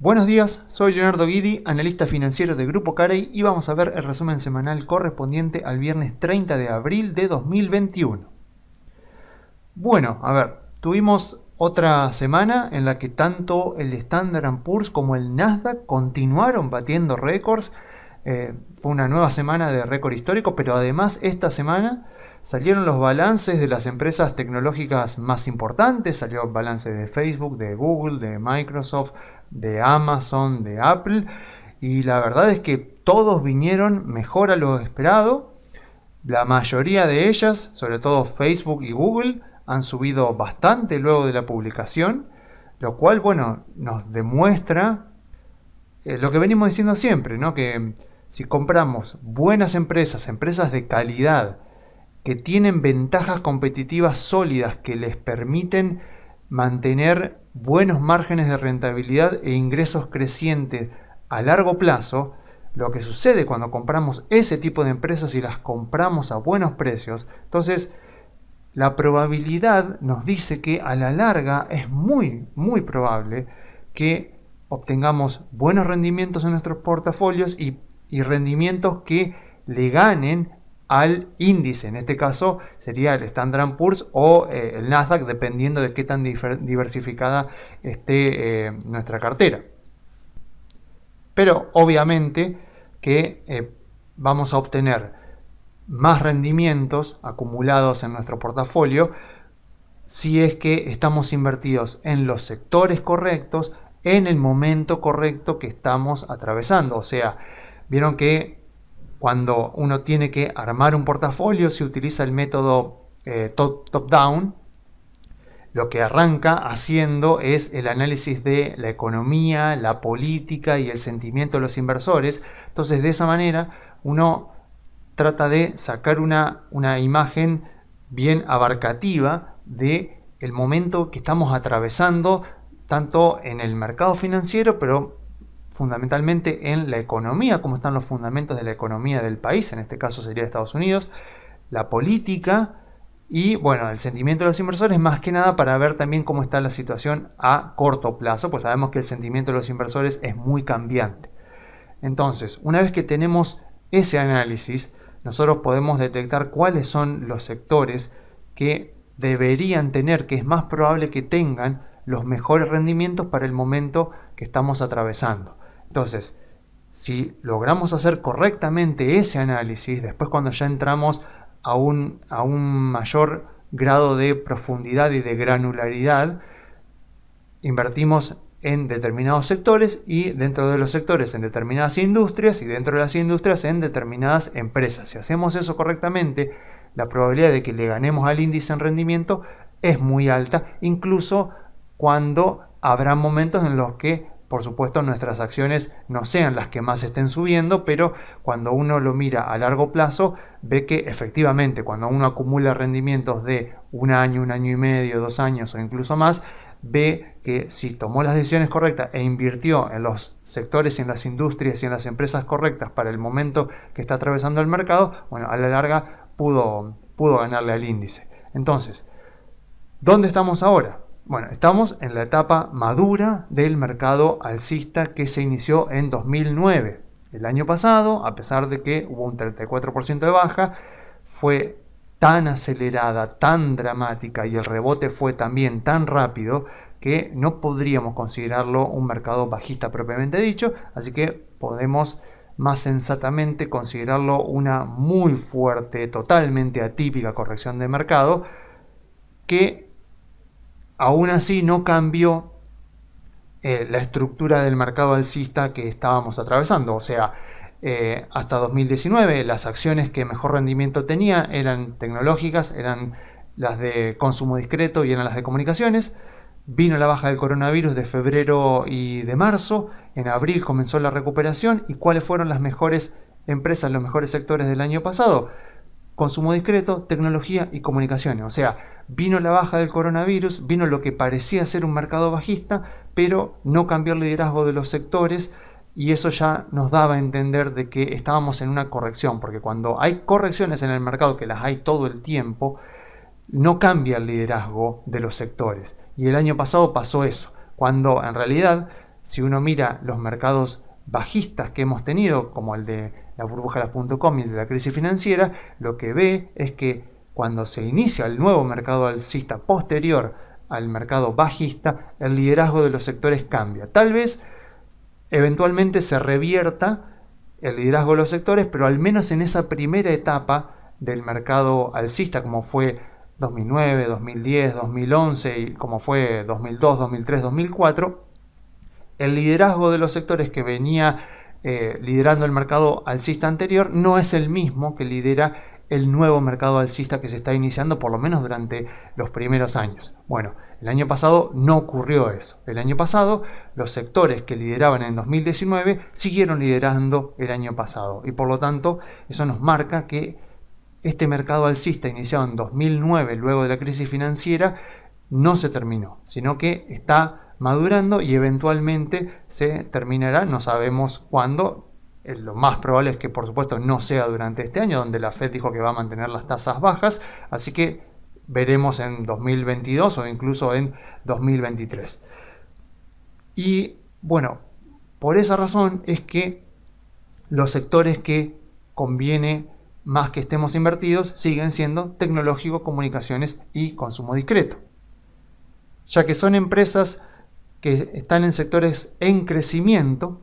Buenos días, soy Leonardo Guidi, analista financiero de Grupo Carey y vamos a ver el resumen semanal correspondiente al viernes 30 de abril de 2021. Bueno, a ver, tuvimos otra semana en la que tanto el Standard & Poor's como el Nasdaq continuaron batiendo récords. Fue una nueva semana de récord histórico, pero además esta semana salieron los balances de las empresas tecnológicas más importantes. Salió el balance de Facebook, de Google, de Microsoft, de Amazon, de Apple, y la verdad es que todos vinieron mejor a lo esperado. La mayoría de ellas, sobre todo Facebook y Google, han subido bastante luego de la publicación, lo cual, bueno, nos demuestra lo que venimos diciendo siempre, ¿no? Que si compramos buenas empresas, empresas de calidad, que tienen ventajas competitivas sólidas que les permiten mantener buenos márgenes de rentabilidad e ingresos crecientes a largo plazo, lo que sucede cuando compramos ese tipo de empresas y las compramos a buenos precios, entonces la probabilidad nos dice que a la larga es muy probable que obtengamos buenos rendimientos en nuestros portafolios y rendimientos que le ganen al índice. En este caso sería el Standard & Poor's o el Nasdaq, dependiendo de qué tan diversificada esté nuestra cartera. Pero obviamente que vamos a obtener más rendimientos acumulados en nuestro portafolio si es que estamos invertidos en los sectores correctos, en el momento correcto que estamos atravesando. O sea, vieron que cuando uno tiene que armar un portafolio se utiliza el método top-down. Lo que arranca haciendo es el análisis de la economía, la política y el sentimiento de los inversores. Entonces, de esa manera uno trata de sacar una imagen bien abarcativa de el momento que estamos atravesando, tanto en el mercado financiero, pero fundamentalmente en la economía, cómo están los fundamentos de la economía del país, en este caso sería Estados Unidos, la política y, bueno, el sentimiento de los inversores, más que nada para ver también cómo está la situación a corto plazo, pues sabemos que el sentimiento de los inversores es muy cambiante. Entonces, una vez que tenemos ese análisis, nosotros podemos detectar cuáles son los sectores que deberían tener, que es más probable que tengan los mejores rendimientos para el momento que estamos atravesando. Entonces, si logramos hacer correctamente ese análisis, después cuando ya entramos a un mayor grado de profundidad y de granularidad, invertimos en determinados sectores y dentro de los sectores en determinadas industrias y dentro de las industrias en determinadas empresas. Si hacemos eso correctamente, la probabilidad de que le ganemos al índice en rendimiento es muy alta, incluso cuando habrá momentos en los que, por supuesto, nuestras acciones no sean las que más estén subiendo, pero cuando uno lo mira a largo plazo, ve que efectivamente cuando uno acumula rendimientos de un año y medio, 2 años o incluso más, ve que si tomó las decisiones correctas e invirtió en los sectores y en las industrias y en las empresas correctas para el momento que está atravesando el mercado, bueno, a la larga pudo ganarle al índice. Entonces, ¿dónde estamos ahora? Bueno, estamos en la etapa madura del mercado alcista que se inició en 2009. El año pasado, a pesar de que hubo un 34% de baja, fue tan acelerada, tan dramática y el rebote fue también tan rápido que no podríamos considerarlo un mercado bajista propiamente dicho, así que podemos más sensatamente considerarlo una muy fuerte, totalmente atípica corrección de mercado que aún así no cambió la estructura del mercado alcista que estábamos atravesando. O sea, hasta 2019 las acciones que mejor rendimiento tenía eran tecnológicas, eran las de consumo discreto y eran las de comunicaciones. Vino la baja del coronavirus de febrero y de marzo. En abril comenzó la recuperación. ¿Y cuáles fueron las mejores empresas, los mejores sectores del año pasado? Consumo discreto, tecnología y comunicaciones. O sea, vino la baja del coronavirus, vino lo que parecía ser un mercado bajista, pero no cambió el liderazgo de los sectores y eso ya nos daba a entender de que estábamos en una corrección, porque cuando hay correcciones en el mercado, que las hay todo el tiempo, no cambia el liderazgo de los sectores. Y el año pasado pasó eso, cuando en realidad si uno mira los mercados bajistas que hemos tenido, como el de la burbuja de las .com y el de la crisis financiera, lo que ve es que cuando se inicia el nuevo mercado alcista posterior al mercado bajista, el liderazgo de los sectores cambia. Tal vez eventualmente se revierta el liderazgo de los sectores, pero al menos en esa primera etapa del mercado alcista, como fue 2009, 2010, 2011 y como fue 2002, 2003, 2004, el liderazgo de los sectores que venía liderando el mercado alcista anterior no es el mismo que lidera el nuevo mercado alcista que se está iniciando, por lo menos durante los primeros años. Bueno, el año pasado no ocurrió eso. El año pasado los sectores que lideraban en 2019 siguieron liderando el año pasado y por lo tanto eso nos marca que este mercado alcista iniciado en 2009 luego de la crisis financiera no se terminó, sino que está madurando y eventualmente se terminará, no sabemos cuándo. Lo más probable es que por supuesto no sea durante este año, donde la Fed dijo que va a mantener las tasas bajas, así que veremos en 2022 o incluso en 2023. Y bueno, por esa razón es que los sectores que conviene más que estemos invertidos siguen siendo tecnológico, comunicaciones y consumo discreto, ya que son empresas que están en sectores en crecimiento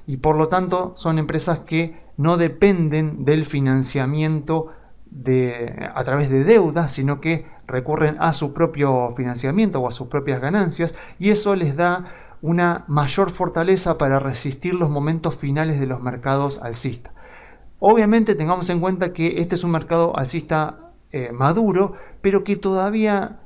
y por lo tanto son empresas que no dependen del financiamiento a través de deuda, sino que recurren a su propio financiamiento o a sus propias ganancias, y eso les da una mayor fortaleza para resistir los momentos finales de los mercados alcistas. Obviamente tengamos en cuenta que este es un mercado alcista maduro, pero que todavía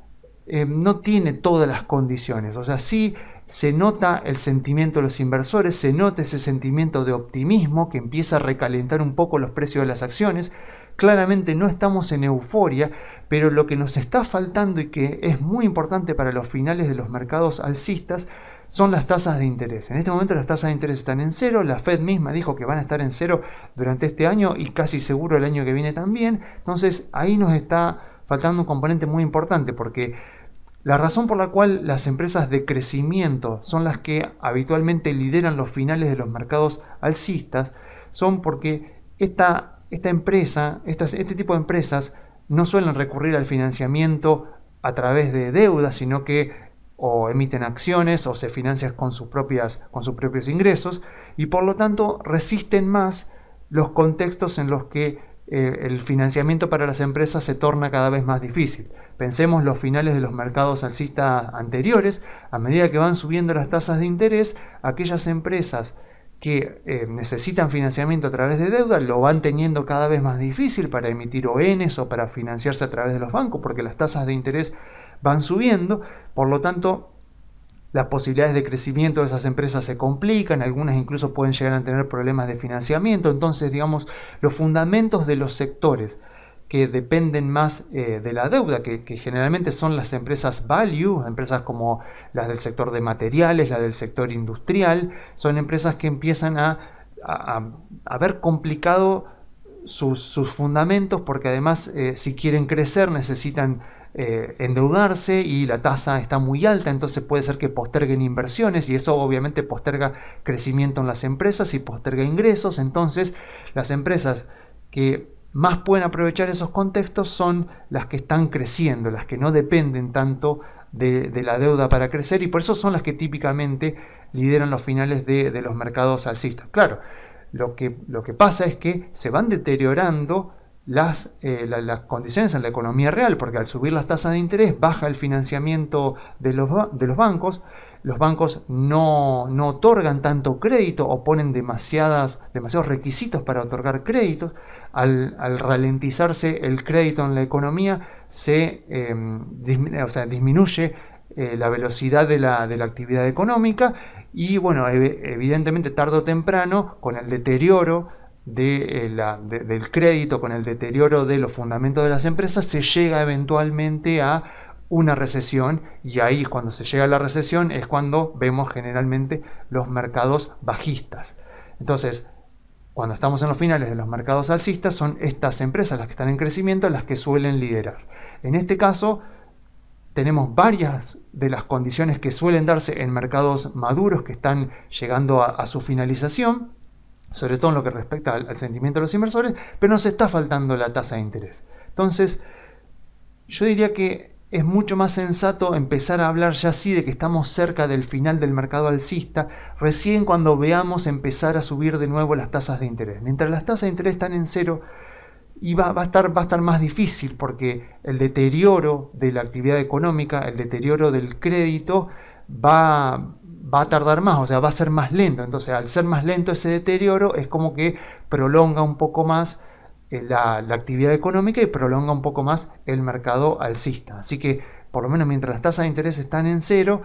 no tiene todas las condiciones. O sea, sí se nota el sentimiento de los inversores, se nota ese sentimiento de optimismo que empieza a recalentar un poco los precios de las acciones. Claramente no estamos en euforia, pero lo que nos está faltando y que es muy importante para los finales de los mercados alcistas son las tasas de interés. En este momento las tasas de interés están en cero, la Fed misma dijo que van a estar en cero durante este año y casi seguro el año que viene también. Entonces ahí nos está faltando un componente muy importante, porque la razón por la cual las empresas de crecimiento son las que habitualmente lideran los finales de los mercados alcistas son porque este tipo de empresas no suelen recurrir al financiamiento a través de deuda, sino que o emiten acciones o se financian con sus propios ingresos, y por lo tanto resisten más los contextos en los que el financiamiento para las empresas se torna cada vez más difícil. Pensemos los finales de los mercados alcistas anteriores. A medida que van subiendo las tasas de interés, aquellas empresas que necesitan financiamiento a través de deuda lo van teniendo cada vez más difícil para emitir ONs o para financiarse a través de los bancos, porque las tasas de interés van subiendo. Por lo tanto, las posibilidades de crecimiento de esas empresas se complican, algunas incluso pueden llegar a tener problemas de financiamiento. Entonces, digamos, los fundamentos de los sectores que dependen más de la deuda, que generalmente son las empresas value, empresas como las del sector de materiales, las del sector industrial, son empresas que empiezan a ver complicado sus fundamentos, porque además si quieren crecer necesitan endeudarse y la tasa está muy alta, entonces puede ser que posterguen inversiones y eso obviamente posterga crecimiento en las empresas y posterga ingresos. Entonces las empresas que más pueden aprovechar esos contextos son las que están creciendo, las que no dependen tanto de la deuda para crecer, y por eso son las que típicamente lideran los finales de los mercados alcistas. Claro, lo que pasa es que se van deteriorando las condiciones en la economía real, porque al subir las tasas de interés baja el financiamiento de los bancos. Los bancos no otorgan tanto crédito o ponen demasiados requisitos para otorgar créditos. Al ralentizarse el crédito en la economía disminuye la velocidad de la actividad económica, y bueno, evidentemente tarde o temprano, con el deterioro del crédito, con el deterioro de los fundamentos de las empresas, se llega eventualmente a una recesión, y ahí cuando se llega a la recesión es cuando vemos generalmente los mercados bajistas. Entonces, cuando estamos en los finales de los mercados alcistas, son estas empresas las que están en crecimiento las que suelen liderar. En este caso, tenemos varias de las condiciones que suelen darse en mercados maduros que están llegando a su finalización, sobre todo en lo que respecta al sentimiento de los inversores, pero nos está faltando la tasa de interés. Entonces, yo diría que es mucho más sensato empezar a hablar ya sí de que estamos cerca del final del mercado alcista, recién cuando veamos empezar a subir de nuevo las tasas de interés. Mientras las tasas de interés están en cero, y va a estar más difícil porque el deterioro de la actividad económica, el deterioro del crédito va a tardar más, o sea, va a ser más lento. Entonces, al ser más lento ese deterioro, es como que prolonga un poco más la actividad económica y prolonga un poco más el mercado alcista. Así que, por lo menos mientras las tasas de interés están en cero,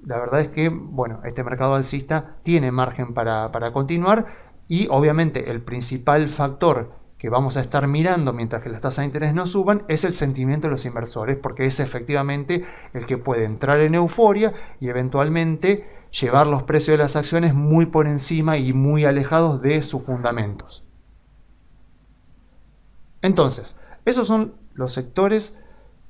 la verdad es que, bueno, este mercado alcista tiene margen para continuar, y obviamente el principal factor que vamos a estar mirando mientras que las tasas de interés no suban es el sentimiento de los inversores, porque es efectivamente el que puede entrar en euforia y eventualmente llevar los precios de las acciones muy por encima y muy alejados de sus fundamentos. Entonces, esos son los sectores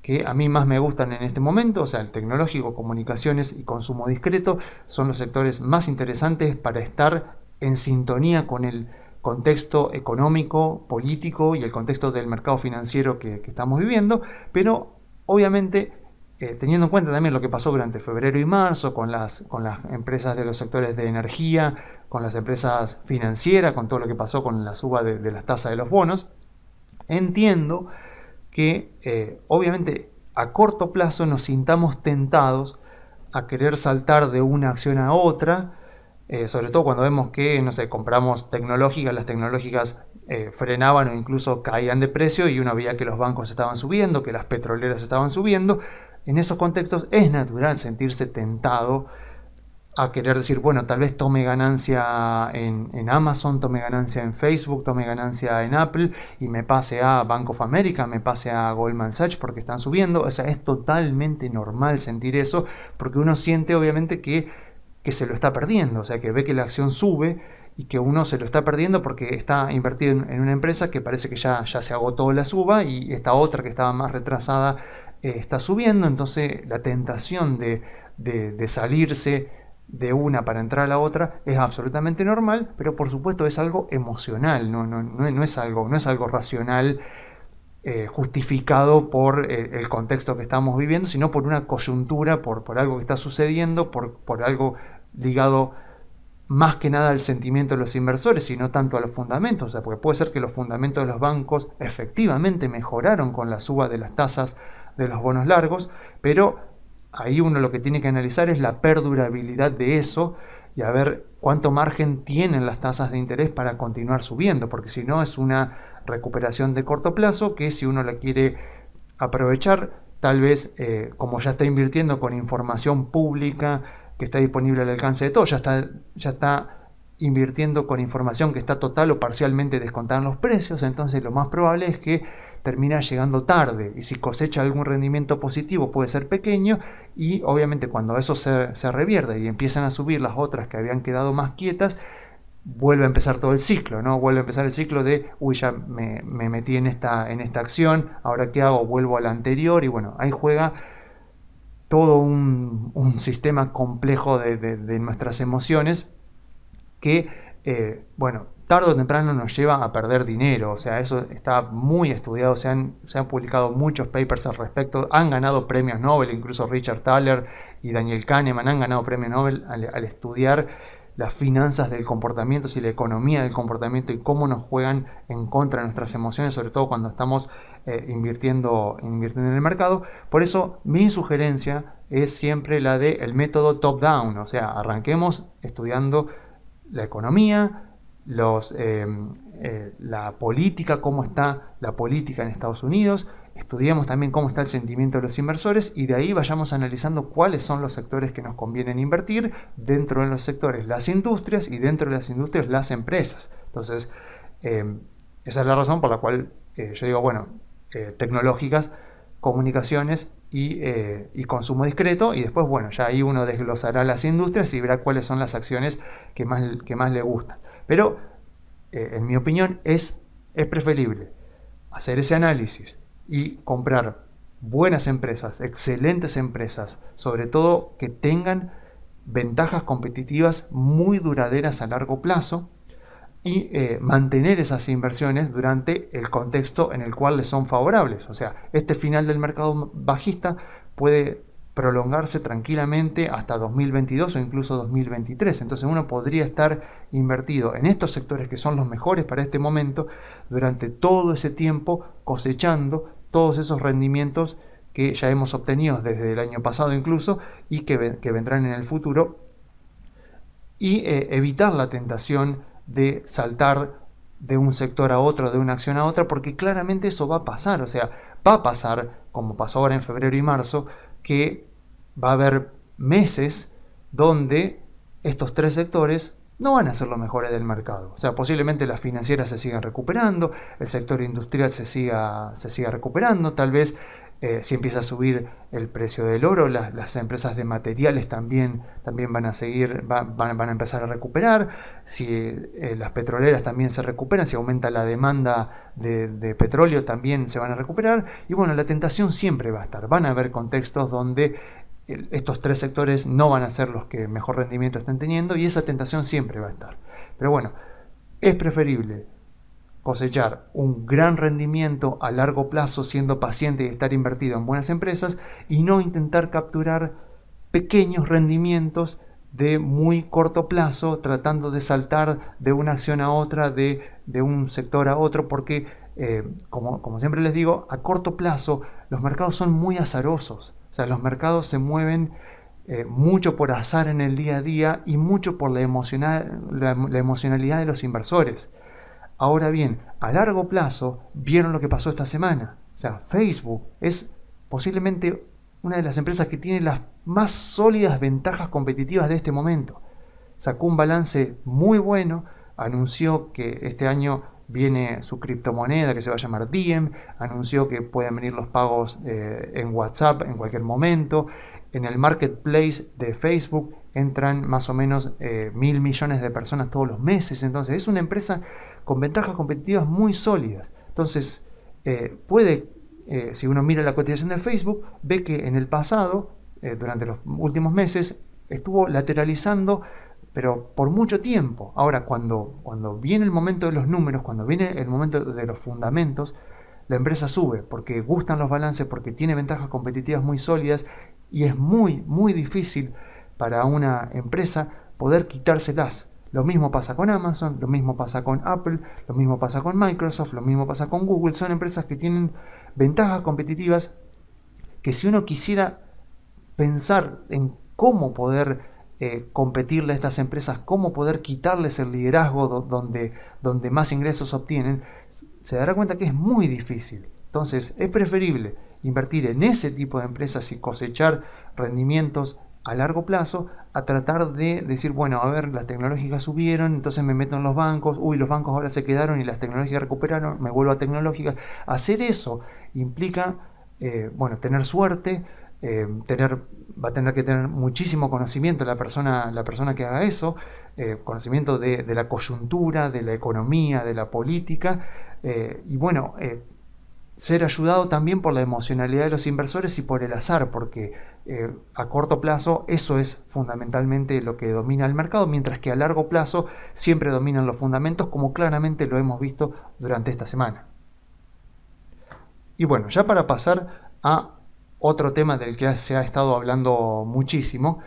que a mí más me gustan en este momento, o sea, el tecnológico, comunicaciones y consumo discreto son los sectores más interesantes para estar en sintonía con el contexto económico, político y el contexto del mercado financiero que estamos viviendo, pero obviamente teniendo en cuenta también lo que pasó durante febrero y marzo con las empresas de los sectores de energía, con las empresas financieras, con todo lo que pasó con la suba de las tasas de los bonos, entiendo que obviamente a corto plazo nos sintamos tentados a querer saltar de una acción a otra, sobre todo cuando vemos que, no sé, compramos tecnológicas, las tecnológicas frenaban o incluso caían de precio y uno veía que los bancos estaban subiendo, que las petroleras estaban subiendo. En esos contextos es natural sentirse tentado a querer decir, bueno, tal vez tome ganancia en Amazon, tome ganancia en Facebook, tome ganancia en Apple y me pase a Bank of America, me pase a Goldman Sachs porque están subiendo. O sea, es totalmente normal sentir eso porque uno siente obviamente que se lo está perdiendo, o sea, que ve que la acción sube y que uno se lo está perdiendo porque está invertido en una empresa que parece que ya se agotó la suba y esta otra que estaba más retrasada está subiendo. Entonces la tentación de salirse de una para entrar a la otra es absolutamente normal, pero por supuesto es algo emocional, no es algo racional, justificado por el contexto que estamos viviendo, sino por una coyuntura, por algo que está sucediendo, por algo ligado más que nada al sentimiento de los inversores y no tanto a los fundamentos. O sea, porque puede ser que los fundamentos de los bancos efectivamente mejoraron con la suba de las tasas de los bonos largos, pero ahí uno lo que tiene que analizar es la perdurabilidad de eso y a ver cuánto margen tienen las tasas de interés para continuar subiendo, porque si no es una recuperación de corto plazo que, si uno la quiere aprovechar, tal vez como ya está invirtiendo con información pública que está disponible al alcance de todos, ya está invirtiendo con información que está total o parcialmente descontada en los precios, entonces lo más probable es que termina llegando tarde, y si cosecha algún rendimiento positivo puede ser pequeño, y obviamente cuando eso se revierte y empiezan a subir las otras que habían quedado más quietas, vuelve a empezar todo el ciclo, ¿no? Vuelve a empezar el ciclo de, uy, ya me metí en esta acción, ahora qué hago, vuelvo a la anterior, y bueno, ahí juega todo un sistema complejo de nuestras emociones que, bueno, tarde o temprano nos lleva a perder dinero. O sea, eso está muy estudiado, se han publicado muchos papers al respecto, han ganado premios Nobel, incluso Richard Thaler y Daniel Kahneman han ganado premios Nobel al estudiar las finanzas del comportamiento y la economía del comportamiento y cómo nos juegan en contra de nuestras emociones, sobre todo cuando estamos invirtiendo en el mercado. Por eso mi sugerencia es siempre la del método top-down, o sea, arranquemos estudiando la economía, la política, cómo está la política en Estados Unidos, estudiemos también cómo está el sentimiento de los inversores y de ahí vayamos analizando cuáles son los sectores que nos convienen invertir, dentro de los sectores las industrias y dentro de las industrias las empresas. Entonces, esa es la razón por la cual yo digo, bueno, tecnológicas, comunicaciones y consumo discreto, y después, bueno, ya ahí uno desglosará las industrias y verá cuáles son las acciones que más le gustan. Pero, en mi opinión, es preferible hacer ese análisis y comprar buenas empresas, excelentes empresas, sobre todo que tengan ventajas competitivas muy duraderas a largo plazo y mantener esas inversiones durante el contexto en el cual les son favorables. O sea, este final del mercado bajista puede prolongarse tranquilamente hasta 2022 o incluso 2023. Entonces uno podría estar invertido en estos sectores que son los mejores para este momento durante todo ese tiempo, cosechando todos esos rendimientos que ya hemos obtenido desde el año pasado incluso y que vendrán en el futuro, y evitar la tentación de saltar de un sector a otro, de una acción a otra, porque claramente eso va a pasar. O sea, va a pasar, como pasó ahora en febrero y marzo, que va a haber meses donde estos tres sectores no van a ser los mejores del mercado. O sea, posiblemente las financieras se sigan recuperando, el sector industrial se siga recuperando, tal vez si empieza a subir el precio del oro, las empresas de materiales también van a seguir, van a empezar a recuperar. Si las petroleras también se recuperan, si aumenta la demanda de petróleo, también se van a recuperar. Y bueno, la tentación siempre va a estar. Van a haber contextos donde estos tres sectores no van a ser los que mejor rendimiento estén teniendo, y esa tentación siempre va a estar. Pero bueno, es preferible cosechar un gran rendimiento a largo plazo siendo paciente y estar invertido en buenas empresas, y no intentar capturar pequeños rendimientos de muy corto plazo tratando de saltar de una acción a otra, de un sector a otro, porque como siempre les digo, a corto plazo los mercados son muy azarosos. O sea, los mercados se mueven mucho por azar en el día a día y mucho por la emocionalidad de los inversores. Ahora bien, a largo plazo, vieron lo que pasó esta semana. O sea, Facebook es posiblemente una de las empresas que tiene las más sólidas ventajas competitivas de este momento. Sacó un balance muy bueno, anunció que este año viene su criptomoneda que se va a llamar Diem, anunció que pueden venir los pagos en WhatsApp en cualquier momento. En el marketplace de Facebook entran más o menos 1.000 millones de personas todos los meses. Entonces es una empresa con ventajas competitivas muy sólidas. Entonces si uno mira la cotización de Facebook, ve que en el pasado, durante los últimos meses, estuvo lateralizando, pero por mucho tiempo. Ahora, cuando viene el momento de los números, cuando viene el momento de los fundamentos, la empresa sube, porque gustan los balances, porque tiene ventajas competitivas muy sólidas, y es muy, muy difícil para una empresa poder quitárselas. Lo mismo pasa con Amazon, lo mismo pasa con Apple, lo mismo pasa con Microsoft, lo mismo pasa con Google. Son empresas que tienen ventajas competitivas que, si uno quisiera pensar en cómo poder competirle a estas empresas, cómo poder quitarles el liderazgo donde más ingresos obtienen, se dará cuenta que es muy difícil. Entonces es preferible invertir en ese tipo de empresas y cosechar rendimientos a largo plazo, a tratar de decir, bueno, a ver, las tecnológicas subieron, entonces me meto en los bancos, los bancos ahora se quedaron y las tecnológicas recuperaron, me vuelvo a tecnológicas. Hacer eso implica, tener suerte, va a tener que tener muchísimo conocimiento la persona que haga eso, conocimiento de la coyuntura, de la economía, de la política, ser ayudado también por la emocionalidad de los inversores y por el azar, porque a corto plazo eso es fundamentalmente lo que domina el mercado, mientras que a largo plazo siempre dominan los fundamentos, como claramente lo hemos visto durante esta semana. Y bueno, ya para pasar a otro tema del que se ha estado hablando muchísimo,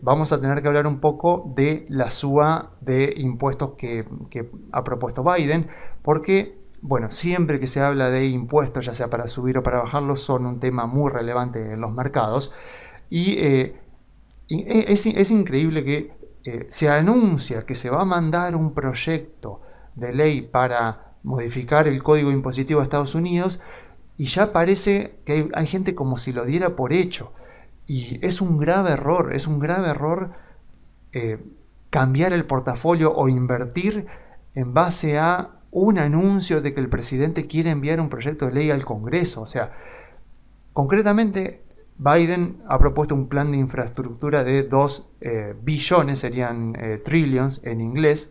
vamos a tener que hablar un poco de la suba de impuestos que ha propuesto Biden, porque siempre que se habla de impuestos, ya sea para subir o para bajarlos, son un tema muy relevante en los mercados. Y es increíble que se anuncia que se va a mandar un proyecto de ley para modificar el código impositivo de Estados Unidos, y ya parece que hay gente como si lo diera por hecho. Y es un grave error, cambiar el portafolio o invertir en base a un anuncio de que el presidente quiere enviar un proyecto de ley al Congreso. O sea, concretamente Biden ha propuesto un plan de infraestructura de 2 billones, serían trillions en inglés,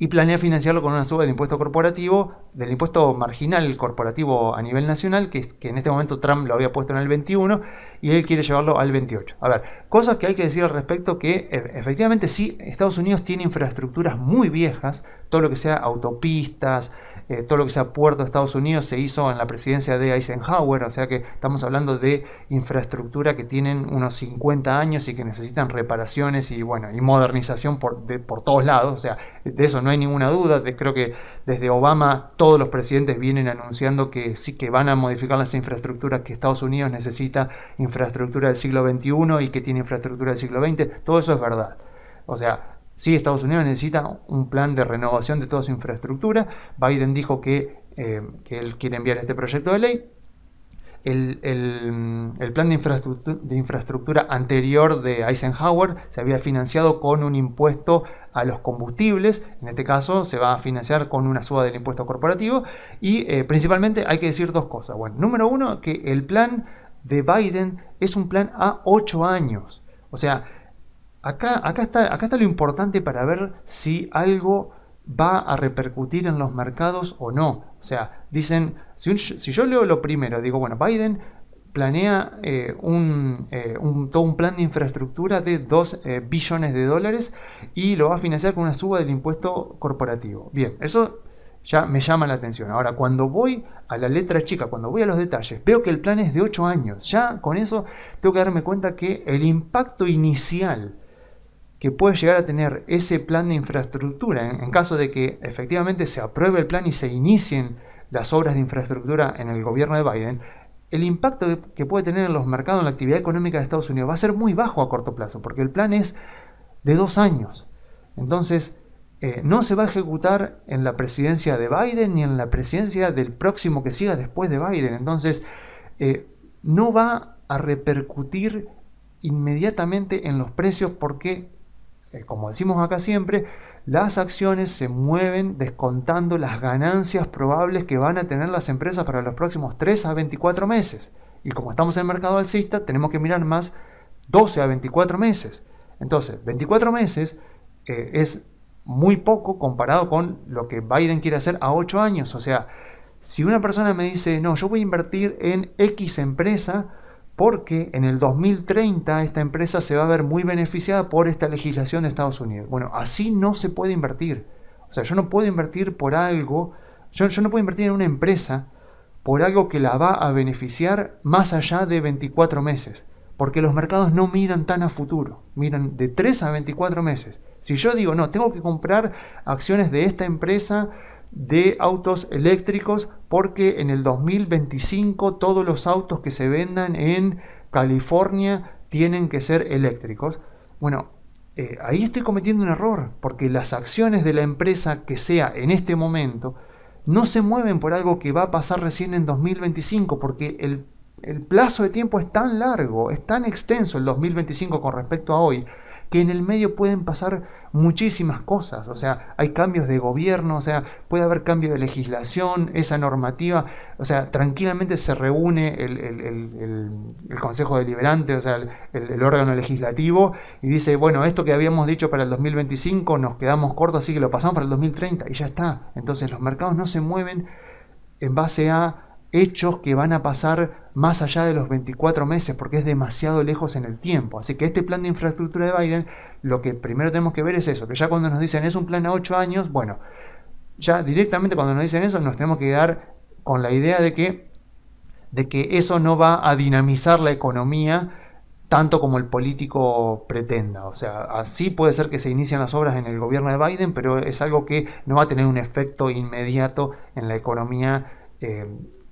y planea financiarlo con una suba del impuesto corporativo, del impuesto marginal corporativo a nivel nacional, que en este momento Trump lo había puesto en el 21 y él quiere llevarlo al 28. A ver, cosas que hay que decir al respecto, que efectivamente sí, Estados Unidos tiene infraestructuras muy viejas, todo lo que sea autopistas, todo lo que sea puerto de Estados Unidos se hizo en la presidencia de Eisenhower, o sea que estamos hablando de infraestructura que tienen unos 50 años y que necesitan reparaciones y bueno, y modernización por todos lados, o sea, de eso no hay ninguna duda. Creo que desde Obama todos los presidentes vienen anunciando que sí, que van a modificar las infraestructuras, que Estados Unidos necesita infraestructura del siglo XXI y que tiene infraestructura del siglo XX, todo eso es verdad. O sea, sí, Estados Unidos necesita un plan de renovación de toda su infraestructura. Biden dijo que él quiere enviar este proyecto de ley. El plan de infraestructura anterior de Eisenhower se había financiado con un impuesto a los combustibles. En este caso se va a financiar con una suba del impuesto corporativo. Y principalmente hay que decir dos cosas. Bueno, número uno, que el plan de Biden es un plan a 8 años. O sea, acá está lo importante para ver si algo va a repercutir en los mercados o no. O sea, dicen, si yo leo lo primero, digo, bueno, Biden planea todo un plan de infraestructura de 2 billones de dólares y lo va a financiar con una suba del impuesto corporativo. Bien, eso ya me llama la atención. Ahora, cuando voy a la letra chica, cuando voy a los detalles, veo que el plan es de 8 años. Ya con eso tengo que darme cuenta que el impacto inicial que puede llegar a tener ese plan de infraestructura, en caso de que efectivamente se apruebe el plan y se inicien las obras de infraestructura en el gobierno de Biden, el impacto que puede tener en los mercados, en la actividad económica de Estados Unidos, va a ser muy bajo a corto plazo, porque el plan es de 2 años. Entonces, no se va a ejecutar en la presidencia de Biden ni en la presidencia del próximo que siga después de Biden. Entonces, no va a repercutir inmediatamente en los precios porque, como decimos acá siempre, las acciones se mueven descontando las ganancias probables que van a tener las empresas para los próximos 3 a 24 meses. Y como estamos en el mercado alcista, tenemos que mirar más 12 a 24 meses. Entonces, 24 meses es muy poco comparado con lo que Biden quiere hacer a 8 años. O sea, si una persona me dice, no, yo voy a invertir en X empresa, porque en el 2030 esta empresa se va a ver muy beneficiada por esta legislación de Estados Unidos. Bueno, así no se puede invertir. O sea, yo no puedo invertir por algo, yo no puedo invertir en una empresa por algo que la va a beneficiar más allá de 24 meses. Porque los mercados no miran tan a futuro, miran de 3 a 24 meses. Si yo digo, no, tengo que comprar acciones de esta empresa de autos eléctricos porque en el 2025 todos los autos que se vendan en California tienen que ser eléctricos. Bueno, ahí estoy cometiendo un error, porque las acciones de la empresa que sea en este momento no se mueven por algo que va a pasar recién en 2025, porque el plazo de tiempo es tan largo, es tan extenso el 2025 con respecto a hoy, que en el medio pueden pasar muchísimas cosas. O sea, hay cambios de gobierno, o sea, puede haber cambio de legislación, esa normativa, o sea, tranquilamente se reúne el Consejo Deliberante, o sea, el órgano legislativo, y dice, bueno, esto que habíamos dicho para el 2025 nos quedamos cortos, así que lo pasamos para el 2030 y ya está. Entonces los mercados no se mueven en base a hechos que van a pasar más allá de los 24 meses, porque es demasiado lejos en el tiempo. Así que este plan de infraestructura de Biden, lo que primero tenemos que ver es eso, que ya cuando nos dicen es un plan a 8 años, bueno, ya directamente cuando nos dicen eso nos tenemos que quedar con la idea de que eso no va a dinamizar la economía tanto como el político pretenda. O sea, así puede ser que se inician las obras en el gobierno de Biden, pero es algo que no va a tener un efecto inmediato en la economía,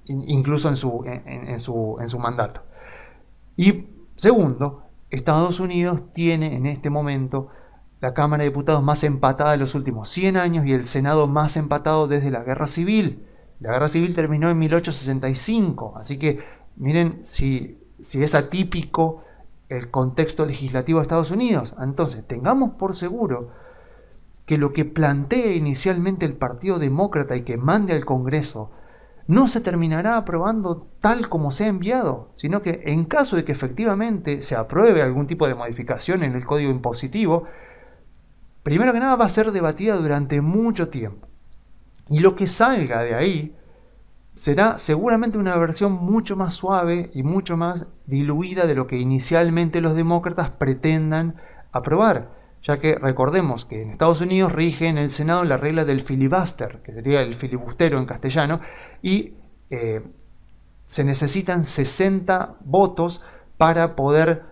incluso en su mandato. Y segundo, Estados Unidos tiene en este momento la Cámara de Diputados más empatada de los últimos 100 años y el Senado más empatado desde la Guerra Civil. La Guerra Civil terminó en 1865, así que miren si es atípico el contexto legislativo de Estados Unidos. Entonces, tengamos por seguro que lo que plantee inicialmente el Partido Demócrata y que mande al Congreso no se terminará aprobando tal como se ha enviado, sino que en caso de que efectivamente se apruebe algún tipo de modificación en el código impositivo, primero que nada va a ser debatida durante mucho tiempo. Y lo que salga de ahí será seguramente una versión mucho más suave y mucho más diluida de lo que inicialmente los demócratas pretendan aprobar, ya que recordemos que en Estados Unidos rige en el Senado la regla del filibuster, que sería el filibustero en castellano, y se necesitan 60 votos para poder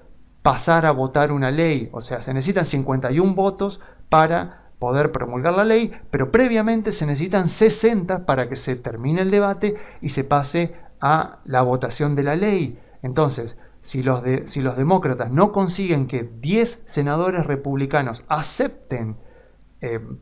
pasar a votar una ley, o sea, se necesitan 51 votos para poder promulgar la ley, pero previamente se necesitan 60 para que se termine el debate y se pase a la votación de la ley. Entonces, si los demócratas no consiguen que 10 senadores republicanos acepten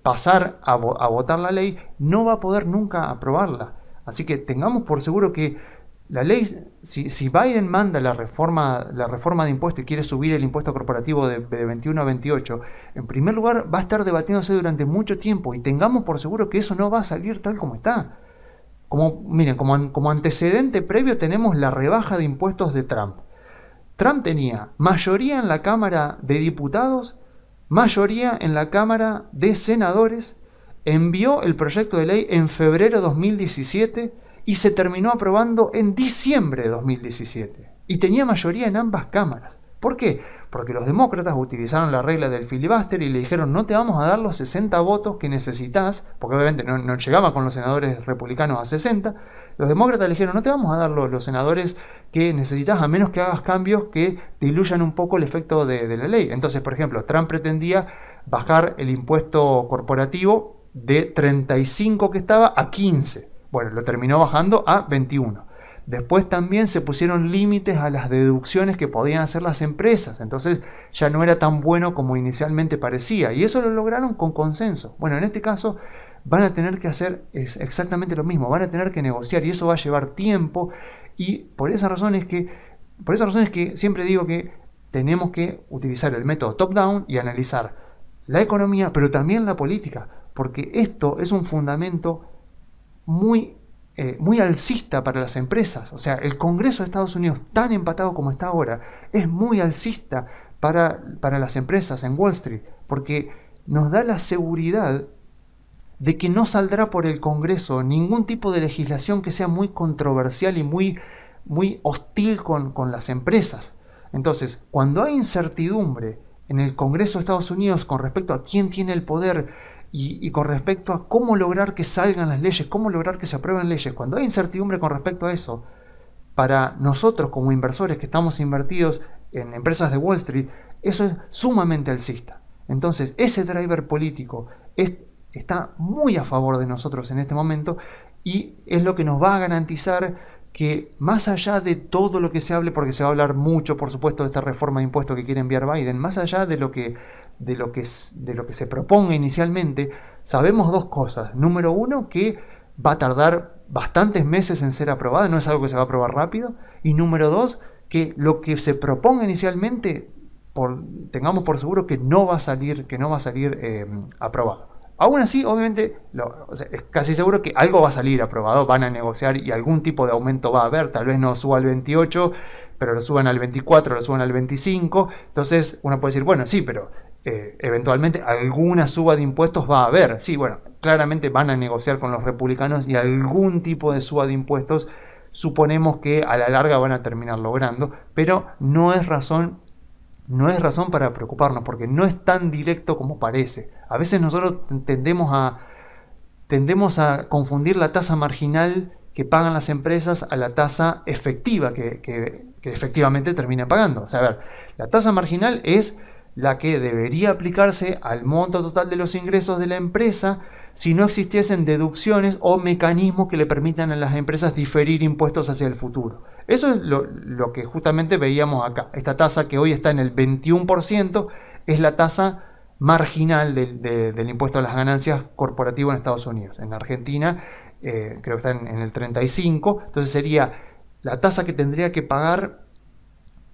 pasar a votar la ley, no va a poder nunca aprobarla. Así que tengamos por seguro que la ley, si Biden manda la reforma de impuestos y quiere subir el impuesto corporativo de 21 a 28, en primer lugar va a estar debatiéndose durante mucho tiempo y tengamos por seguro que eso no va a salir tal como está. Miren, como antecedente previo tenemos la rebaja de impuestos de Trump. Trump tenía mayoría en la Cámara de Diputados, mayoría en la Cámara de Senadores, envió el proyecto de ley en febrero de 2017 y se terminó aprobando en diciembre de 2017. Y tenía mayoría en ambas cámaras. ¿Por qué? Porque los demócratas utilizaron la regla del filibuster y le dijeron no te vamos a dar los 60 votos que necesitas, porque obviamente no llegaba con los senadores republicanos a 60. Los demócratas le dijeron no te vamos a dar los senadores que necesitas a menos que hagas cambios que diluyan un poco el efecto de la ley. Entonces, por ejemplo, Trump pretendía bajar el impuesto corporativo de 35 que estaba a 15. Bueno, lo terminó bajando a 21. Después también se pusieron límites a las deducciones que podían hacer las empresas. Entonces ya no era tan bueno como inicialmente parecía. Y eso lo lograron con consenso. Bueno, en este caso van a tener que hacer exactamente lo mismo. Van a tener que negociar y eso va a llevar tiempo. Y por esa razón es que siempre digo que tenemos que utilizar el método top-down y analizar la economía, pero también la política. Porque esto es un fundamento muy alcista para las empresas. O sea, el Congreso de Estados Unidos, tan empatado como está ahora, es muy alcista para las empresas en Wall Street, porque nos da la seguridad de que no saldrá por el Congreso ningún tipo de legislación que sea muy controversial y muy hostil con las empresas. Entonces, cuando hay incertidumbre en el Congreso de Estados Unidos con respecto a quién tiene el poder, y con respecto a cómo lograr que salgan las leyes, cómo lograr que se aprueben leyes, cuando hay incertidumbre con respecto a eso, para nosotros como inversores que estamos invertidos en empresas de Wall Street, eso es sumamente alcista. Entonces, ese driver político está muy a favor de nosotros en este momento y es lo que nos va a garantizar que más allá de todo lo que se hable, porque se va a hablar mucho, por supuesto, de esta reforma de impuestos que quiere enviar Biden, más allá de lo que se proponga inicialmente, sabemos dos cosas. Número uno, que va a tardar bastantes meses en ser aprobada, no es algo que se va a aprobar rápido. Y número dos, que lo que se proponga inicialmente, tengamos por seguro que no va a salir aprobado. Aún así, obviamente, es casi seguro que algo va a salir aprobado, van a negociar y algún tipo de aumento va a haber, tal vez no suba al 28, pero lo suban al 24, lo suban al 25, entonces uno puede decir, bueno, sí, pero eventualmente alguna suba de impuestos va a haber. Sí, bueno, claramente van a negociar con los republicanos y algún tipo de suba de impuestos suponemos que a la larga van a terminar logrando, pero no es razón para preocuparnos, porque no es tan directo como parece. A veces nosotros tendemos a confundir la tasa marginal que pagan las empresas a la tasa efectiva que efectivamente termina pagando. O sea, a ver, la tasa marginal es la que debería aplicarse al monto total de los ingresos de la empresa si no existiesen deducciones o mecanismos que le permitan a las empresas diferir impuestos hacia el futuro. Eso es lo que justamente veíamos acá. Esta tasa que hoy está en el 21% es la tasa marginal del impuesto a las ganancias corporativo en Estados Unidos. En Argentina creo que está en el 35%, entonces sería la tasa que tendría que pagar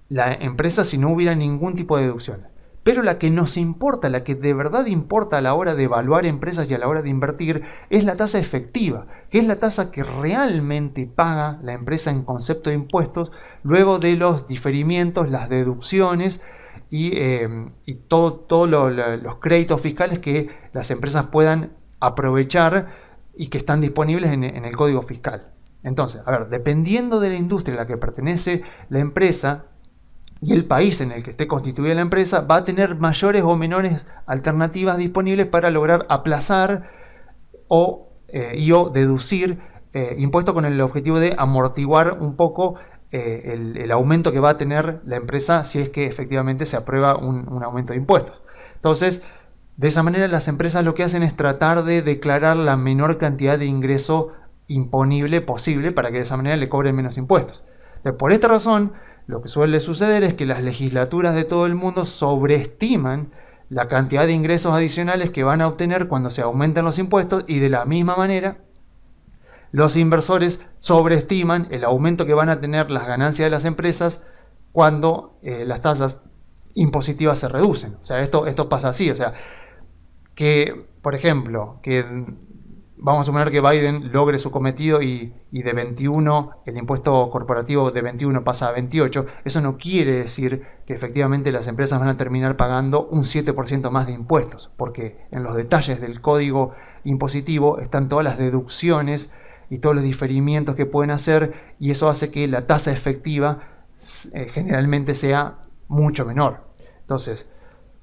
la empresa si no hubiera ningún tipo de deducciones. Pero la que nos importa, la que de verdad importa a la hora de evaluar empresas y a la hora de invertir, es la tasa efectiva, que es la tasa que realmente paga la empresa en concepto de impuestos, luego de los diferimientos, las deducciones y todos los créditos fiscales que las empresas puedan aprovechar y que están disponibles en el código fiscal. Entonces, a ver, dependiendo de la industria a la que pertenece la empresa y el país en el que esté constituida la empresa, va a tener mayores o menores alternativas disponibles para lograr aplazar o deducir impuestos con el objetivo de amortiguar un poco el aumento que va a tener la empresa si es que efectivamente se aprueba un aumento de impuestos. Entonces, de esa manera las empresas lo que hacen es tratar de declarar la menor cantidad de ingreso imponible posible para que de esa manera le cobren menos impuestos. Entonces, por esta razón, lo que suele suceder es que las legislaturas de todo el mundo sobreestiman la cantidad de ingresos adicionales que van a obtener cuando se aumentan los impuestos, y de la misma manera los inversores sobreestiman el aumento que van a tener las ganancias de las empresas cuando las tasas impositivas se reducen. O sea, esto pasa así. O sea, que, por ejemplo, que vamos a suponer que Biden logre su cometido y de 21, el impuesto corporativo de 21 pasa a 28, eso no quiere decir que efectivamente las empresas van a terminar pagando un 7% más de impuestos, porque en los detalles del código impositivo están todas las deducciones y todos los diferimientos que pueden hacer, y eso hace que la tasa efectiva generalmente sea mucho menor. Entonces,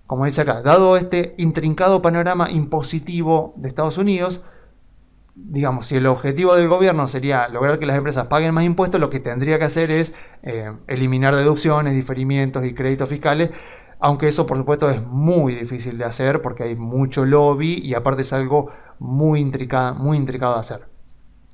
como dice acá, dado este intrincado panorama impositivo de Estados Unidos, digamos, si el objetivo del gobierno sería lograr que las empresas paguen más impuestos, lo que tendría que hacer es eliminar deducciones, diferimientos y créditos fiscales, aunque eso por supuesto es muy difícil de hacer porque hay mucho lobby y aparte es algo muy intricado de hacer.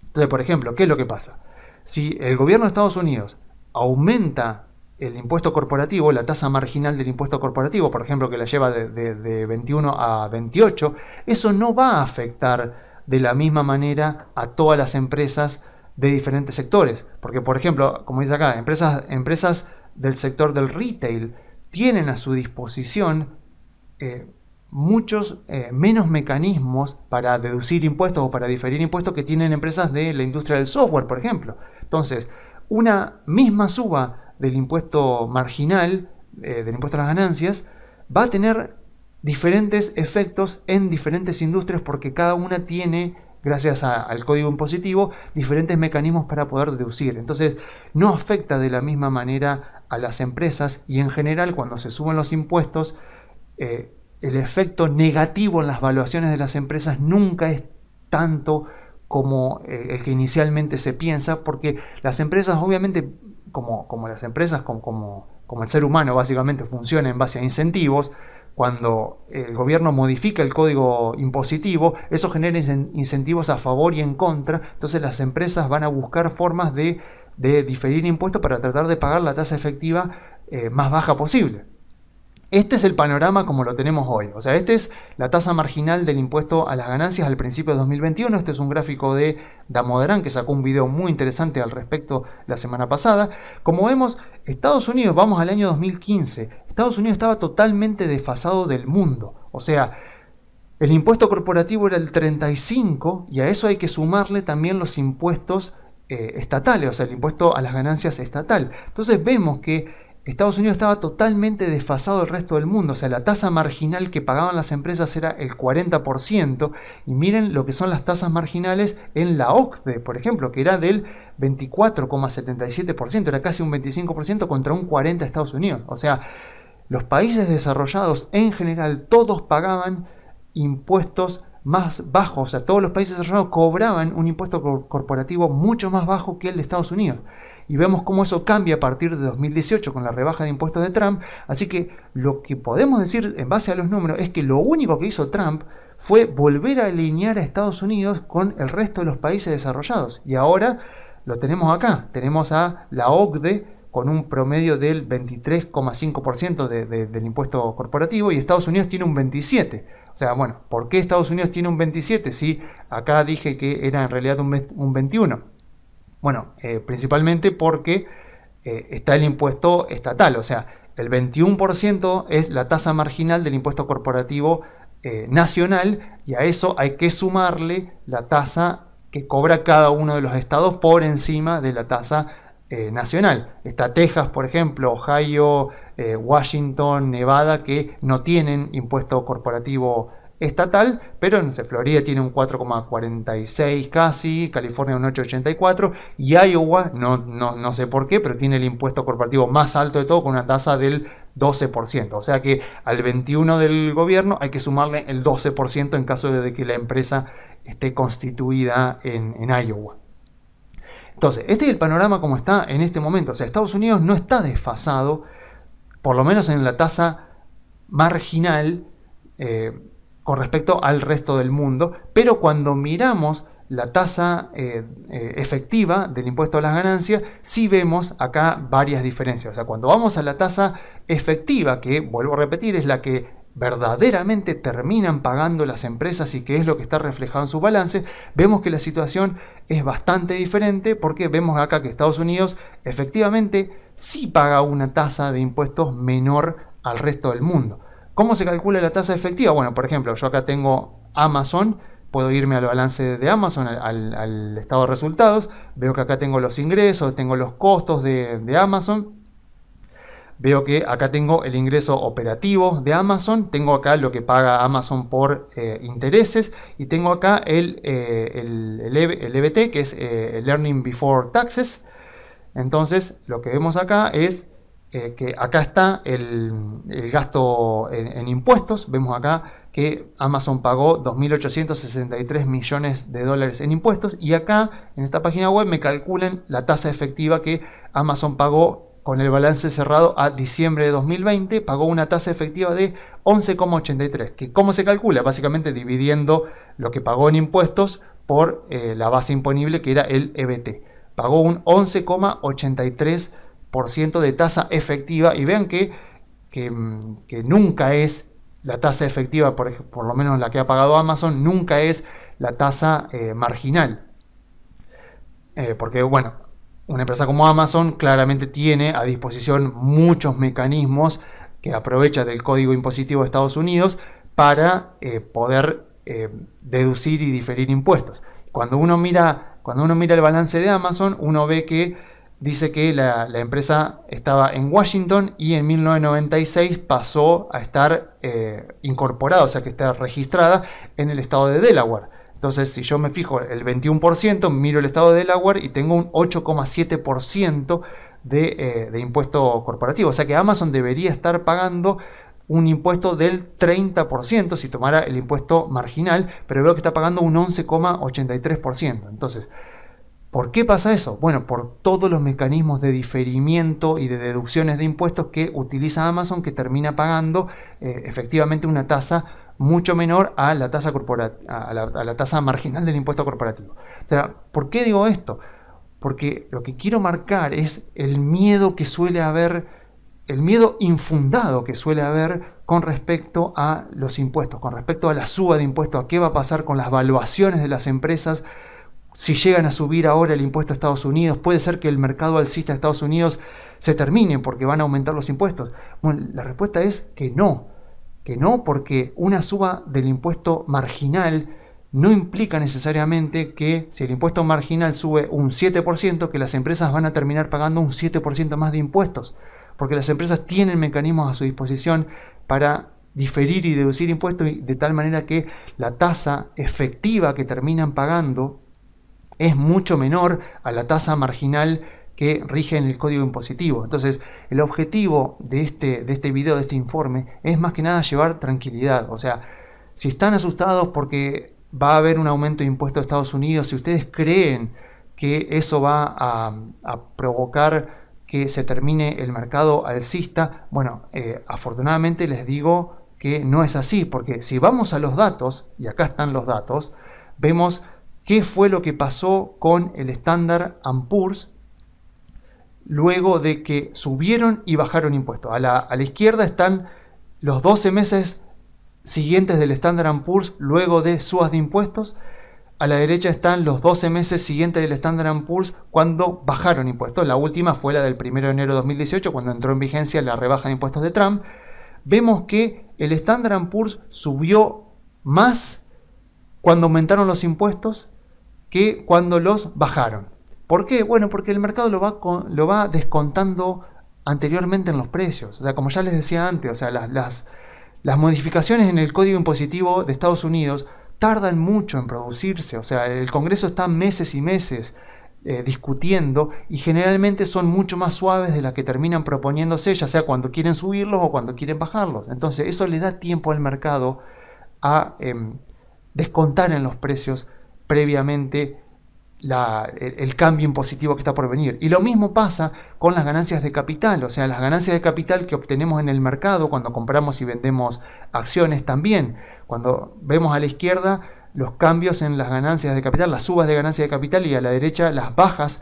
Entonces, por ejemplo, ¿qué es lo que pasa? Si el gobierno de Estados Unidos aumenta el impuesto corporativo, la tasa marginal del impuesto corporativo, por ejemplo, que la lleva de 21 a 28, eso no va a afectar de la misma manera a todas las empresas de diferentes sectores. Porque, por ejemplo, como dice acá, empresas del sector del retail tienen a su disposición muchos menos mecanismos para deducir impuestos o para diferir impuestos que tienen empresas de la industria del software, por ejemplo. Entonces, una misma suba del impuesto marginal, del impuesto a las ganancias, va a tener diferentes efectos en diferentes industrias porque cada una tiene, gracias al código impositivo, diferentes mecanismos para poder deducir. Entonces, no afecta de la misma manera a las empresas, y en general cuando se suben los impuestos, el efecto negativo en las valuaciones de las empresas nunca es tanto como el que inicialmente se piensa, porque las empresas obviamente, como las empresas, como el ser humano básicamente funciona en base a incentivos, cuando el gobierno modifica el código impositivo, eso genera incentivos a favor y en contra. Entonces las empresas van a buscar formas de diferir impuestos para tratar de pagar la tasa efectiva más baja posible. Este es el panorama como lo tenemos hoy. O sea, esta es la tasa marginal del impuesto a las ganancias al principio de 2021. Este es un gráfico de Damodaran, que sacó un video muy interesante al respecto la semana pasada. Como vemos, Estados Unidos, vamos al año 2015, Estados Unidos estaba totalmente desfasado del mundo. O sea, el impuesto corporativo era el 35%, y a eso hay que sumarle también los impuestos estatales, o sea, el impuesto a las ganancias estatal. Entonces vemos que Estados Unidos estaba totalmente desfasado del resto del mundo. O sea, la tasa marginal que pagaban las empresas era el 40%, y miren lo que son las tasas marginales en la OCDE, por ejemplo, que era del 24,77%, era casi un 25% contra un 40% de Estados Unidos. O sea, los países desarrollados en general todos pagaban impuestos más bajos. O sea, todos los países desarrollados cobraban un impuesto corporativo mucho más bajo que el de Estados Unidos. Y vemos cómo eso cambia a partir de 2018 con la rebaja de impuestos de Trump. Así que lo que podemos decir en base a los números es que lo único que hizo Trump fue volver a alinear a Estados Unidos con el resto de los países desarrollados. Y ahora lo tenemos acá. Tenemos a la OCDE con un promedio del 23,5% del impuesto corporativo, y Estados Unidos tiene un 27%. O sea, bueno, ¿por qué Estados Unidos tiene un 27% si acá dije que era en realidad un 21%? Bueno, principalmente porque está el impuesto estatal. O sea, el 21% es la tasa marginal del impuesto corporativo nacional, y a eso hay que sumarle la tasa que cobra cada uno de los estados por encima de la tasa nacional. Está Texas, por ejemplo, Ohio, Washington, Nevada, que no tienen impuesto corporativo estatal, pero no sé, Florida tiene un 4,46 casi, California un 8,84 y Iowa, no sé por qué, pero tiene el impuesto corporativo más alto de todo con una tasa del 12%. O sea que al 21% del gobierno hay que sumarle el 12% en caso de que la empresa esté constituida en Iowa. Entonces, este es el panorama como está en este momento. O sea, Estados Unidos no está desfasado, por lo menos en la tasa marginal, con respecto al resto del mundo, pero cuando miramos la tasa efectiva del impuesto a las ganancias, sí vemos acá varias diferencias. O sea, cuando vamos a la tasa efectiva, que vuelvo a repetir, es la que verdaderamente terminan pagando las empresas y que es lo que está reflejado en sus balances, vemos que la situación es bastante diferente porque vemos acá que Estados Unidos efectivamente sí paga una tasa de impuestos menor al resto del mundo. ¿Cómo se calcula la tasa efectiva? Bueno, por ejemplo, yo acá tengo Amazon, puedo irme al balance de Amazon, al estado de resultados, veo que acá tengo los ingresos, tengo los costos de Amazon, veo que acá tengo el ingreso operativo de Amazon, tengo acá lo que paga Amazon por intereses y tengo acá el EBT, que es el Earning Before Taxes. Entonces, lo que vemos acá es que acá está el gasto en impuestos. Vemos acá que Amazon pagó 2.863 millones de dólares en impuestos y acá en esta página web me calculan la tasa efectiva que Amazon pagó con el balance cerrado a diciembre de 2020, pagó una tasa efectiva de 11,83, que ¿cómo se calcula? Básicamente dividiendo lo que pagó en impuestos por la base imponible que era el EBT. Pagó un 11,83% de tasa efectiva y vean que nunca es la tasa efectiva, por lo menos la que ha pagado Amazon, nunca es la tasa marginal. Porque bueno, una empresa como Amazon claramente tiene a disposición muchos mecanismos que aprovecha del Código Impositivo de Estados Unidos para poder deducir y diferir impuestos. Cuando uno mira el balance de Amazon, uno ve que dice que la empresa estaba en Washington y en 1996 pasó a estar incorporada, o sea que está registrada en el estado de Delaware. Entonces, si yo me fijo el 21%, miro el estado de Delaware y tengo un 8,7% de impuesto corporativo. O sea que Amazon debería estar pagando un impuesto del 30% si tomara el impuesto marginal, pero veo que está pagando un 11,83%. Entonces, ¿por qué pasa eso? Bueno, por todos los mecanismos de diferimiento y de deducciones de impuestos que utiliza Amazon, que termina pagando efectivamente una tasa mucho menor a la tasa a la tasa marginal del impuesto corporativo. O sea, ¿por qué digo esto? Porque lo que quiero marcar es el miedo que suele haber, el miedo infundado que suele haber con respecto a los impuestos, con respecto a la suba de impuestos, a qué va a pasar con las valuaciones de las empresas. Si llegan a subir ahora el impuesto a Estados Unidos, puede ser que el mercado alcista de Estados Unidos se termine porque van a aumentar los impuestos. Bueno, la respuesta es que no, porque una suba del impuesto marginal no implica necesariamente que si el impuesto marginal sube un 7%, que las empresas van a terminar pagando un 7% más de impuestos, porque las empresas tienen mecanismos a su disposición para diferir y deducir impuestos de tal manera que la tasa efectiva que terminan pagando es mucho menor a la tasa marginal que rige en el código impositivo. Entonces, el objetivo de este video, de este informe, es más que nada llevar tranquilidad. O sea, si están asustados porque va a haber un aumento de impuestos de Estados Unidos, si ustedes creen que eso va a provocar que se termine el mercado alcista, bueno, afortunadamente les digo que no es así, porque si vamos a los datos, y acá están los datos, vemos qué fue lo que pasó con el Standard & Poor's luego de que subieron y bajaron impuestos. A la izquierda están los 12 meses siguientes del Standard & Poor's luego de subas de impuestos. A la derecha están los 12 meses siguientes del Standard & Poor's cuando bajaron impuestos. La última fue la del 1 de enero de 2018, cuando entró en vigencia la rebaja de impuestos de Trump. Vemos que el Standard & Poor's subió más cuando aumentaron los impuestos que cuando los bajaron. ¿Por qué? Bueno, porque el mercado lo va descontando anteriormente en los precios. O sea, como ya les decía antes, o sea, las modificaciones en el código impositivo de Estados Unidos tardan mucho en producirse. O sea, el Congreso está meses y meses discutiendo, y generalmente son mucho más suaves de las que terminan proponiéndose, ya sea cuando quieren subirlos o cuando quieren bajarlos. Entonces eso le da tiempo al mercado a descontar en los precios previamente el cambio impositivo que está por venir. Y lo mismo pasa con las ganancias de capital. O sea, las ganancias de capital que obtenemos en el mercado cuando compramos y vendemos acciones también. Cuando vemos a la izquierda los cambios en las ganancias de capital, las subas de ganancias de capital, y a la derecha las bajas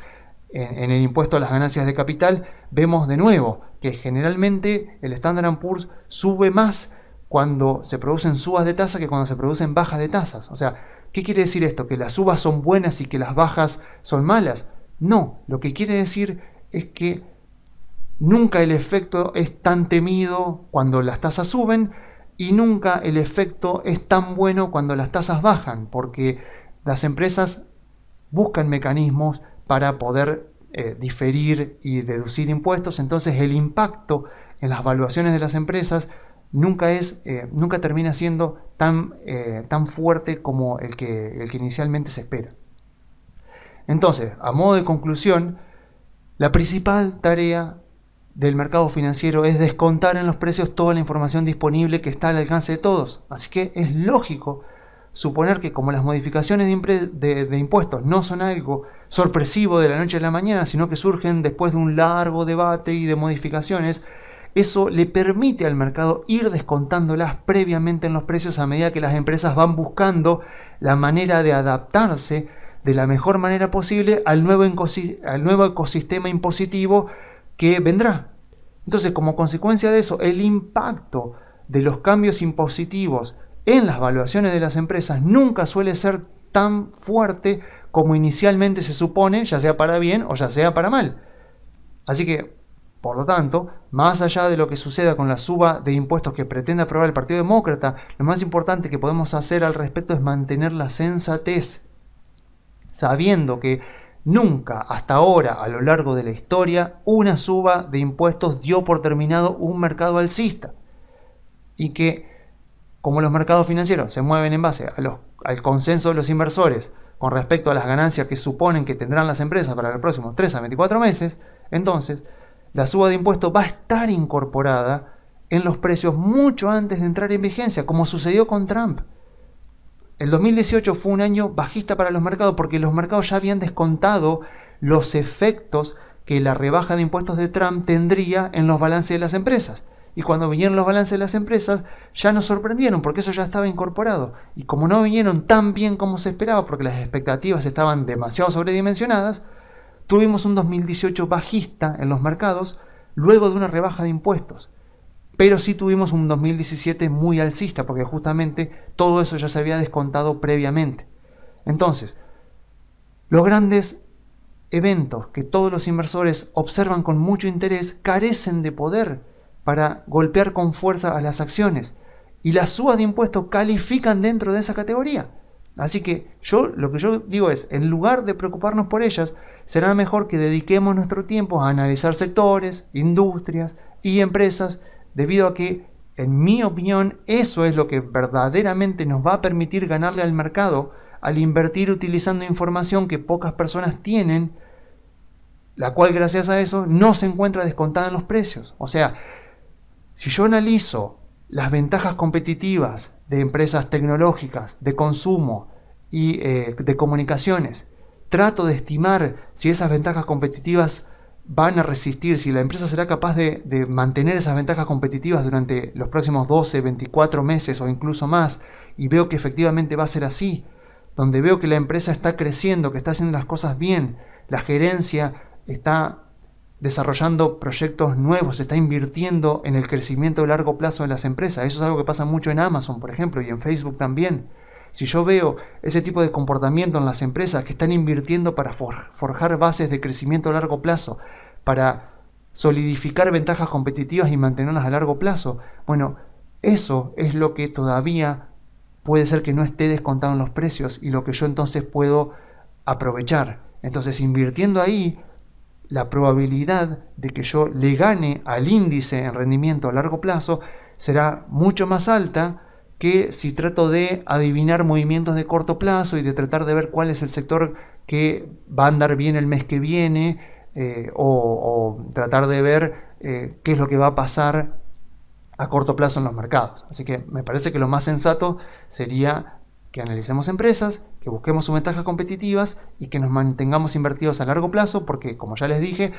en el impuesto a las ganancias de capital, vemos de nuevo que generalmente el Standard & Poor's sube más cuando se producen subas de tasa que cuando se producen bajas de tasas. O sea, ¿qué quiere decir esto? ¿Que las subas son buenas y que las bajas son malas? No, lo que quiere decir es que nunca el efecto es tan temido cuando las tasas suben, y nunca el efecto es tan bueno cuando las tasas bajan, porque las empresas buscan mecanismos para poder diferir y deducir impuestos. Entonces el impacto en las valuaciones de las empresas nunca termina siendo tan fuerte como el que inicialmente se espera. Entonces, a modo de conclusión, la principal tarea del mercado financiero es descontar en los precios toda la información disponible que está al alcance de todos. Así que es lógico suponer que, como las modificaciones de impuestos no son algo sorpresivo de la noche a la mañana, sino que surgen después de un largo debate y de modificaciones, eso le permite al mercado ir descontándolas previamente en los precios a medida que las empresas van buscando la manera de adaptarse de la mejor manera posible al nuevo ecosistema impositivo que vendrá. Entonces, como consecuencia de eso, el impacto de los cambios impositivos en las valuaciones de las empresas nunca suele ser tan fuerte como inicialmente se supone, ya sea para bien o ya sea para mal. Así que, por lo tanto, más allá de lo que suceda con la suba de impuestos que pretende aprobar el Partido Demócrata, lo más importante que podemos hacer al respecto es mantener la sensatez, sabiendo que nunca hasta ahora, a lo largo de la historia, una suba de impuestos dio por terminado un mercado alcista, y que, como los mercados financieros se mueven en base al consenso de los inversores con respecto a las ganancias que suponen que tendrán las empresas para los próximos 3 a 24 meses, entonces la suba de impuestos va a estar incorporada en los precios mucho antes de entrar en vigencia, como sucedió con Trump. El 2018 fue un año bajista para los mercados porque los mercados ya habían descontado los efectos que la rebaja de impuestos de Trump tendría en los balances de las empresas. Y cuando vinieron los balances de las empresas ya nos sorprendieron porque eso ya estaba incorporado. Y como no vinieron tan bien como se esperaba porque las expectativas estaban demasiado sobredimensionadas, tuvimos un 2018 bajista en los mercados luego de una rebaja de impuestos. Pero sí tuvimos un 2017 muy alcista porque justamente todo eso ya se había descontado previamente. Entonces, los grandes eventos que todos los inversores observan con mucho interés carecen de poder para golpear con fuerza a las acciones, y las subas de impuestos califican dentro de esa categoría. Así que lo que yo digo es, en lugar de preocuparnos por ellas, será mejor que dediquemos nuestro tiempo a analizar sectores, industrias y empresas, debido a que, en mi opinión, eso es lo que verdaderamente nos va a permitir ganarle al mercado al invertir utilizando información que pocas personas tienen, la cual gracias a eso no se encuentra descontada en los precios. O sea, si yo analizo las ventajas competitivas de empresas tecnológicas, de consumo y de comunicaciones, trato de estimar si esas ventajas competitivas van a resistir, si la empresa será capaz de mantener esas ventajas competitivas durante los próximos 12, 24 meses o incluso más, y veo que efectivamente va a ser así, donde veo que la empresa está creciendo, que está haciendo las cosas bien, la gerencia está desarrollando proyectos nuevos, está invirtiendo en el crecimiento a largo plazo de las empresas. Eso es algo que pasa mucho en Amazon, por ejemplo, y en Facebook también. Si yo veo ese tipo de comportamiento en las empresas que están invirtiendo para forjar bases de crecimiento a largo plazo, para solidificar ventajas competitivas y mantenerlas a largo plazo, bueno, eso es lo que todavía puede ser que no esté descontado en los precios y lo que yo entonces puedo aprovechar. Entonces, invirtiendo ahí, la probabilidad de que yo le gane al índice en rendimiento a largo plazo será mucho más alta que si trato de adivinar movimientos de corto plazo y de tratar de ver cuál es el sector que va a andar bien el mes que viene, o tratar de ver qué es lo que va a pasar a corto plazo en los mercados. Así que me parece que lo más sensato sería que analicemos empresas, que busquemos sus ventajas competitivas y que nos mantengamos invertidos a largo plazo, porque como ya les dije,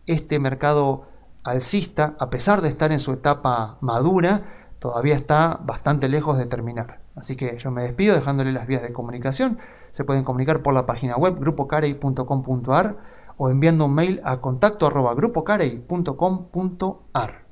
este mercado alcista, a pesar de estar en su etapa madura, todavía está bastante lejos de terminar. Así que yo me despido dejándole las vías de comunicación. Se pueden comunicar por la página web grupocarey.com.ar o enviando un mail a contacto@grupocarey.com.ar.